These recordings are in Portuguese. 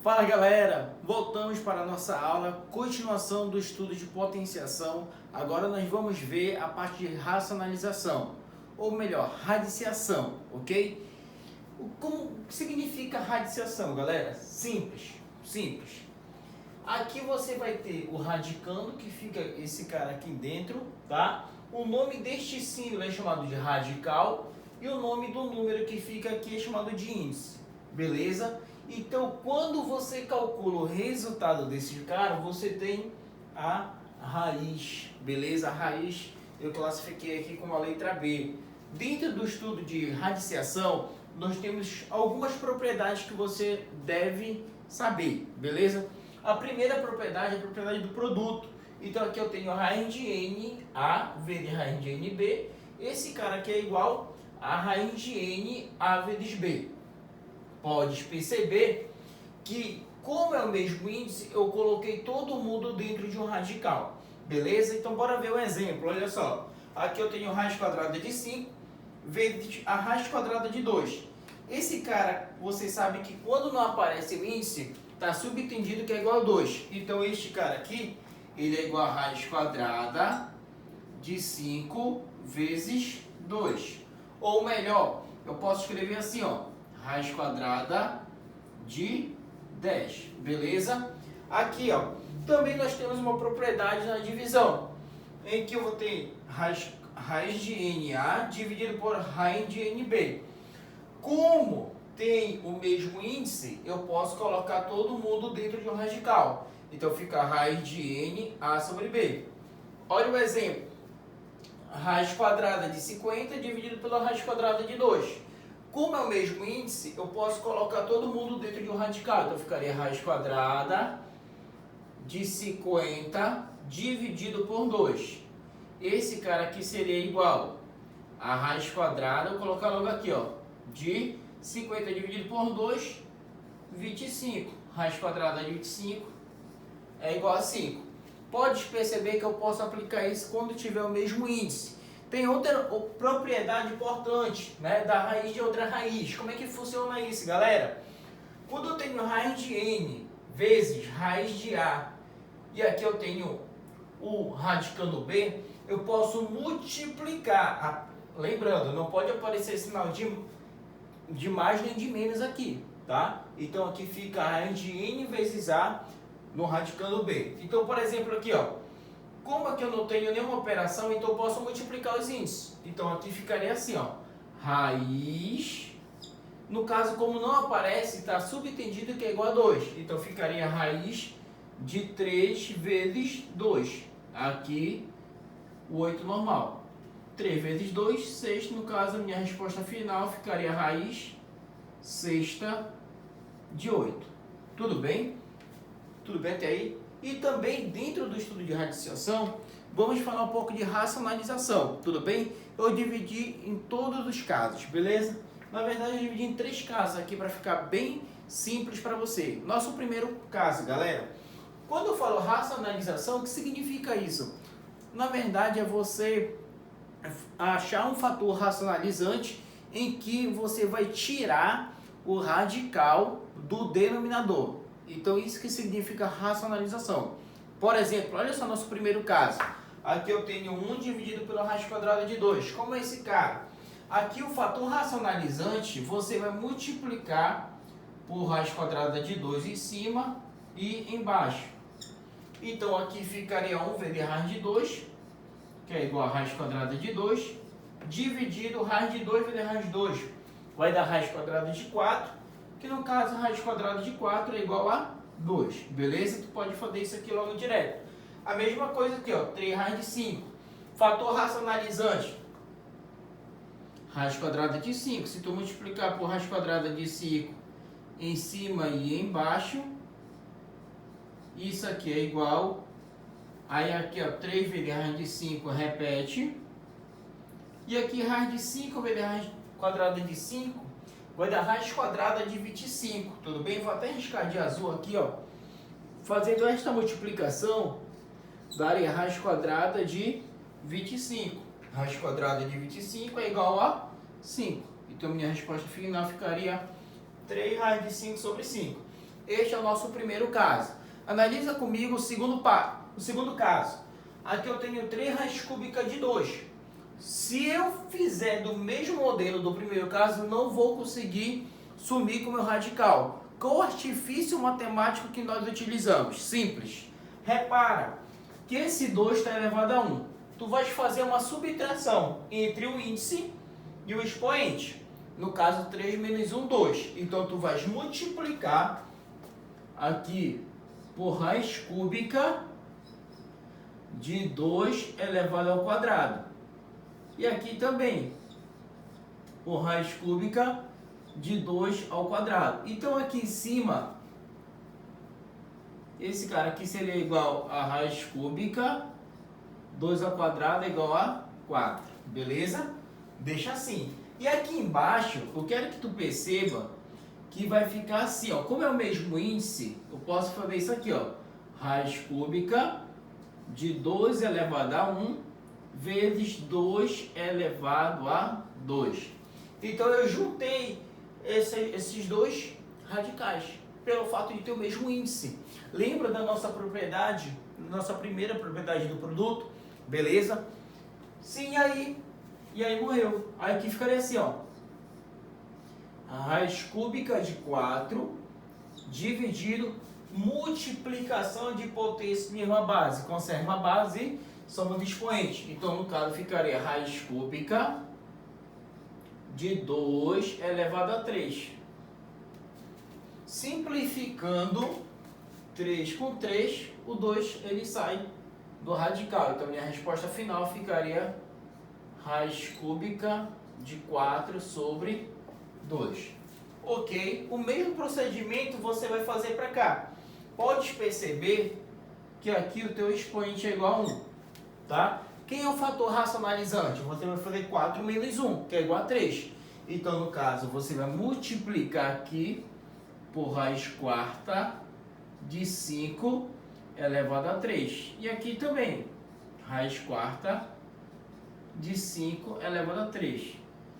Fala galera, voltamos para a nossa aula, continuação do estudo de potenciação. Agora nós vamos ver a parte de racionalização, ou melhor, radiciação, ok? Como significa radiciação, galera? Simples. Aqui você vai ter o radicando, que fica esse cara aqui dentro, tá? O nome deste símbolo é chamado de radical e o nome do número que fica aqui é chamado de índice, beleza? Então, quando você calcula o resultado desse cara, você tem a raiz, beleza? A raiz eu classifiquei aqui como a letra B. Dentro do estudo de radiciação, nós temos algumas propriedades que você deve saber, beleza? A primeira propriedade é a propriedade do produto. Então, aqui eu tenho a raiz de N, A, V de raiz de NB. Esse cara aqui é igual a raiz de N, A vezes B. Pode perceber que, como é o mesmo índice, eu coloquei todo mundo dentro de um radical. Beleza? Então, bora ver um exemplo. Olha só. Aqui eu tenho raiz quadrada de 5 vezes a raiz quadrada de 2. Esse cara, você sabe que quando não aparece o índice, está subentendido que é igual a 2. Então, este cara aqui, ele é igual a raiz quadrada de 5 vezes 2. Ou melhor, eu posso escrever assim, ó. Raiz quadrada de 10, beleza? Aqui, ó, também nós temos uma propriedade na divisão, em que eu vou ter raiz de NA dividido por raiz de NB. Como tem o mesmo índice, eu posso colocar todo mundo dentro de um radical. Então fica raiz de NA sobre B. Olha o exemplo. Raiz quadrada de 50 dividido pela raiz quadrada de 2. Como é o mesmo índice, eu posso colocar todo mundo dentro de um radical. Então, ficaria raiz quadrada de 50 dividido por 2. Esse cara aqui seria igual a raiz quadrada, vou colocar logo aqui, ó, de 50 dividido por 2, 25. Raiz quadrada de 25 é igual a 5. Pode perceber que eu posso aplicar isso quando tiver o mesmo índice. Tem outra propriedade importante, né, da raiz de outra raiz. Como é que funciona isso, galera? Quando eu tenho raiz de N vezes raiz de A, e aqui eu tenho o radicando B, eu posso multiplicar. Lembrando, não pode aparecer sinal de mais nem de menos aqui, tá? Então aqui fica a raiz de N vezes A no radicando B. Então, por exemplo, aqui, ó. Como aqui eu não tenho nenhuma operação, então eu posso multiplicar os índices. Então aqui ficaria assim, ó. Raiz. No caso, como não aparece, está subentendido que é igual a 2. Então ficaria raiz de 3 vezes 2. Aqui, o 8 normal. 3 vezes 2, 6. No caso, a minha resposta final ficaria raiz sexta de 8. Tudo bem? Tudo bem até aí? E também, dentro do estudo de radiciação, vamos falar um pouco de racionalização, tudo bem? Eu dividi em todos os casos, beleza? Na verdade, eu dividi em 3 casos aqui para ficar bem simples para você. Nosso primeiro caso, galera. Quando eu falo racionalização, o que significa isso? Na verdade, é você achar um fator racionalizante em que você vai tirar o radical do denominador. Então, isso que significa racionalização. Por exemplo, olha só nosso primeiro caso. Aqui eu tenho 1 dividido pela raiz quadrada de 2. Como é esse cara? Aqui o fator racionalizante, você vai multiplicar por raiz quadrada de 2 em cima e embaixo. Então, aqui ficaria 1 vezes raiz de 2, que é igual a raiz quadrada de 2, dividido raiz de 2 vezes raiz de 2. Vai dar raiz quadrada de 4. Que no caso, a raiz quadrada de 4 é igual a 2, beleza? Tu pode fazer isso aqui logo direto. A mesma coisa aqui, ó, 3 raiz de 5. Fator racionalizante, raiz quadrada de 5. Se tu multiplicar por raiz quadrada de 5 em cima e embaixo, isso aqui é igual. Aí aqui, ó, 3 vezes raiz de 5 repete. E aqui raiz de 5 vezes raiz quadrada de 5 vai dar raiz quadrada de 25, tudo bem? Vou até riscar de azul aqui, ó. Fazendo esta multiplicação, daria raiz quadrada de 25. Raiz quadrada de 25 é igual a 5. Então, minha resposta final ficaria 3 raiz de 5 sobre 5. Este é o nosso primeiro caso. Analisa comigo o segundo caso. Aqui eu tenho 3 raízes cúbicas de 2. Se eu fizer do mesmo modelo do primeiro caso, eu não vou conseguir sumir com o meu radical. Qual o artifício matemático que nós utilizamos? Simples. Repara que esse 2 está elevado a 1. Tu vais fazer uma subtração entre o índice e o expoente. No caso, 3 menos 1, 2. Então, tu vais multiplicar aqui por raiz cúbica de 2 elevado ao quadrado. E aqui também, por raiz cúbica de 2 ao quadrado. Então, aqui em cima, esse cara aqui seria igual a raiz cúbica, 2 ao quadrado é igual a 4. Beleza? Deixa assim. E aqui embaixo, eu quero que tu perceba que vai ficar assim, ó. Como é o mesmo índice, eu posso fazer isso aqui, ó. Raiz cúbica de 2 elevado a 1 vezes 2 elevado a 2. Então eu juntei esses dois radicais pelo fato de ter o mesmo índice. Lembra da nossa propriedade, nossa primeira propriedade do produto? Beleza? Sim, e aí morreu. Aí aqui ficaria assim, ó. A raiz cúbica de 4 dividido multiplicação de potência de mesma base. Conserva a base e soma do expoente. Então, no caso, ficaria raiz cúbica de 2 elevado a 3. Simplificando 3 com 3, o 2 ele sai do radical. Então, minha resposta final ficaria raiz cúbica de 4 sobre 2. Ok? O mesmo procedimento você vai fazer para cá. Pode perceber que aqui o teu expoente é igual a 1. Tá? Quem é o fator racionalizante? Você vai fazer 4 menos 1, que é igual a 3. Então, no caso, você vai multiplicar aqui por raiz quarta de 5 elevado a 3. E aqui também, raiz quarta de 5 elevado a 3.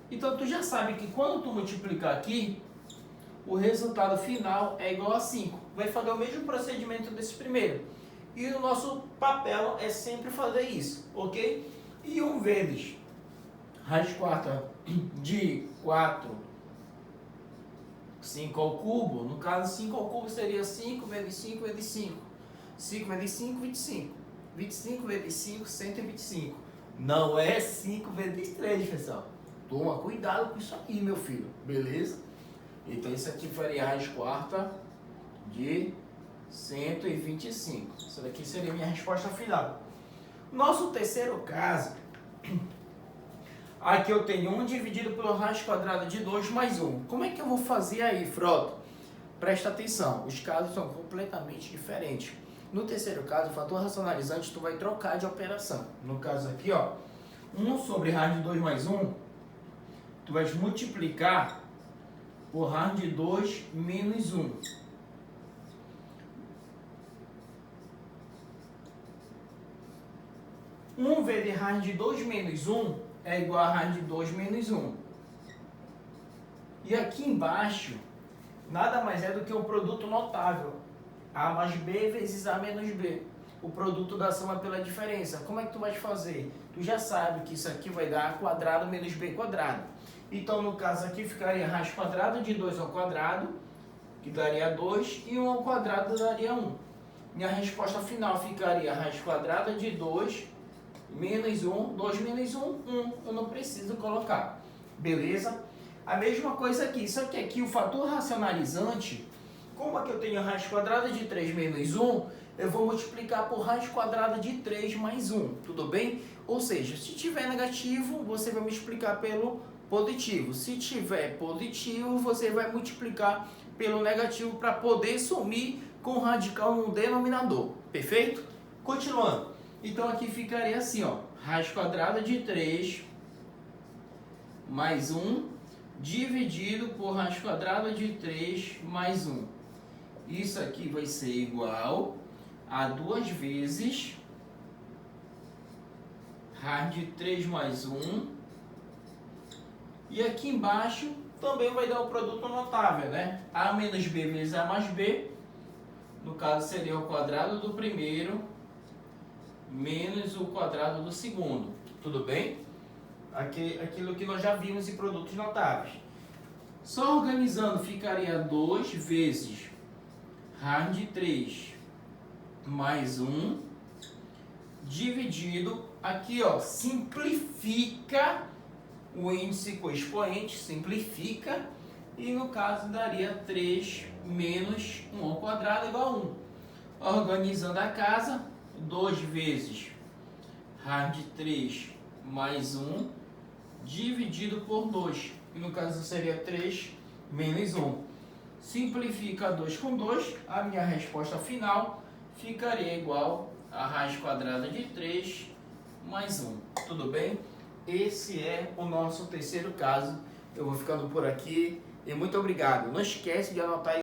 Então, tu já sabe que quando tu multiplicar aqui, o resultado final é igual a 5. Vai fazer o mesmo procedimento desse primeiro. E o nosso papel é sempre fazer isso, ok? E 1 vezes raiz quarta de 4, 5 ao cubo. No caso, 5 ao cubo seria 5 vezes 5 vezes 5. 5 vezes 5, 25. 25 vezes 5, 125. Não é 5 vezes 3, pessoal. Toma cuidado com isso aqui, meu filho. Beleza? Então, isso aqui faria a raiz quarta de 125. Isso daqui seria a minha resposta final. Nosso terceiro caso, aqui eu tenho 1 dividido pela raiz quadrada de 2 mais 1. Como é que eu vou fazer aí, Frota? Presta atenção, os casos são completamente diferentes. No terceiro caso, o fator racionalizante, tu vai trocar de operação. No caso aqui, ó, 1 sobre raiz de 2 mais 1, tu vais multiplicar por raiz de 2 menos 1. Um vezes raiz de 2 menos 1 é igual a raiz de 2 menos 1. E aqui embaixo, nada mais é do que um produto notável. A mais B vezes A menos B. O produto da soma pela diferença. Como é que tu vais fazer? Tu já sabe que isso aqui vai dar A quadrado menos B quadrado. Então, no caso aqui, ficaria raiz quadrada de 2 ao quadrado, que daria 2, e 1 ao quadrado daria 1. Minha resposta final ficaria raiz quadrada de 2 menos 1, 2 menos 1, 1. Eu não preciso colocar. Beleza? A mesma coisa aqui. Só que aqui o fator racionalizante, como aqui eu tenho raiz quadrada de 3 menos 1, eu vou multiplicar por raiz quadrada de 3 mais 1. Tudo bem? Ou seja, se tiver negativo, você vai multiplicar pelo positivo. Se tiver positivo, você vai multiplicar pelo negativo para poder sumir com o radical no denominador. Perfeito? Continuando. Então, aqui ficaria assim, ó. Raiz quadrada de 3 mais 1 dividido por raiz quadrada de 3 mais 1. Isso aqui vai ser igual a 2 vezes raiz de 3 mais 1. E aqui embaixo também vai dar o produto notável, né? A menos B vezes A mais B, no caso seria o quadrado do primeiro menos o quadrado do segundo, tudo bem? Aquilo que nós já vimos em produtos notáveis. Só organizando ficaria 2 vezes raiz de 3 mais 1, dividido, aqui ó, simplifica o índice com expoente, simplifica, e no caso daria 3 menos 1 ao quadrado igual a 1. Organizando a casa, 2 vezes raiz de 3 mais 1, dividido por 2, e no caso seria 3 menos 1. Simplifica 2 com 2, a minha resposta final ficaria igual a raiz quadrada de 3 mais 1. Tudo bem? Esse é o nosso terceiro caso. Eu vou ficando por aqui e muito obrigado. Não esquece de anotar aí